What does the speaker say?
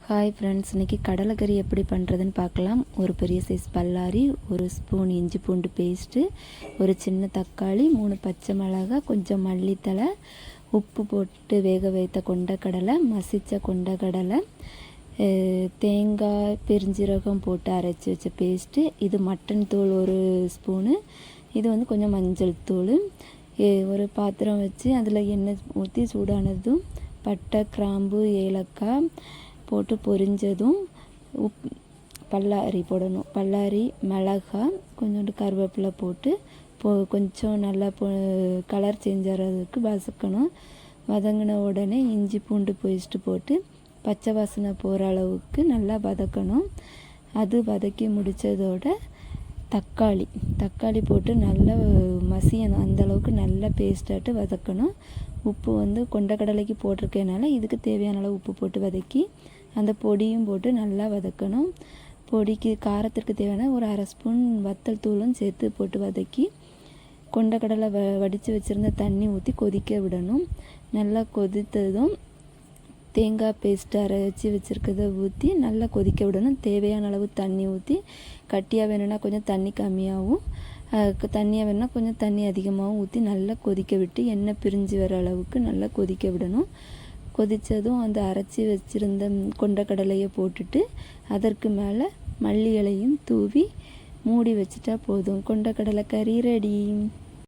Hi friends, இன்றைக்கி கடலைக்கறி எப்படி பண்ணுறதுன்னு பார்க்கலாம். ஒரு பெரிய சைஸ் பல்லாரி, ஒரு ஸ்பூன் இஞ்சி பூண்டு பேஸ்ட்டு, ஒரு சின்ன தக்காளி, 3 பச்சை மிளகாய், கொஞ்சம் மல்லித்தழை, உப்பு போட்டு வேக வைத்த கொண்டக்கடலை, மசித்த கொண்டக்கடலை, தேங்காய் பெருஞ்சீரகம் போட்டு அரைச்சி வச்ச பேஸ்ட்டு, இது மட்டன் தூள் ஒரு ஸ்பூனு, இது வந்து கொஞ்சம் மஞ்சள் தூள். ஒரு பாத்திரம் வச்சு அதில் எண்ணெய் ஊற்றி சூடானதும் பட்டை, கிராம்பு, ஏலக்காய் போட்டு பொரிஞ்சதும் பல்லாரி போடணும். பல்லாரி, மிளகாய், கொஞ்சோண்டு கருவேப்பிலை போட்டு கொஞ்சம் நல்லா கலர் சேஞ்ச் ஆகிறதுக்கு வதக்கணும். வதங்கின உடனே இஞ்சி பூண்டு பேஸ்ட்டு போட்டு பச்சை வாசனை போகிற அளவுக்கு நல்லா வதக்கணும். அது வதக்கி முடித்ததோட தக்காளி போட்டு நல்லா மசியணும். அந்தளவுக்கு நல்லா பேஸ்ட்டாட்டு வதக்கணும். உப்பு வந்து கொண்டக்கடலைக்கு போட்டிருக்கனால இதுக்கு தேவையான அளவு உப்பு போட்டு வதக்கி அந்த பொடியும் போட்டு நல்லா வதக்கணும். பொடிக்கு காரத்திற்கு தேவையான ஒரு 1/2 ஸ்பூன் வத்தல் தூளும் சேர்த்து போட்டு வதக்கி கொண்டக்கடலை வடித்து வச்சுருந்த தண்ணி ஊற்றி கொதிக்க விடணும். நல்லா கொதித்ததும் தேங்காய் பேஸ்ட்டு அரைச்சி வச்சுருக்கதை ஊற்றி நல்லா கொதிக்க விடணும். தேவையான அளவு தண்ணி ஊற்றி, கட்டியாக வேணும்னா கொஞ்சம் தண்ணி கம்மியாகவும், தண்ணியாக வேணும்னா கொஞ்சம் தண்ணி அதிகமாகவும் ஊற்றி நல்லா கொதிக்க விட்டு எண்ணெய் பிரிஞ்சு வர அளவுக்கு நல்லா கொதிக்க விடணும். கொதித்ததும் அந்த அரைச்சி வச்சுருந்த கொண்டக்கடலையை போட்டுட்டு அதற்கு மேலே மல்லி இலையும் தூவி மூடி வச்சுட்டா போதும். கொண்டக்கடலை கறி ரெடி.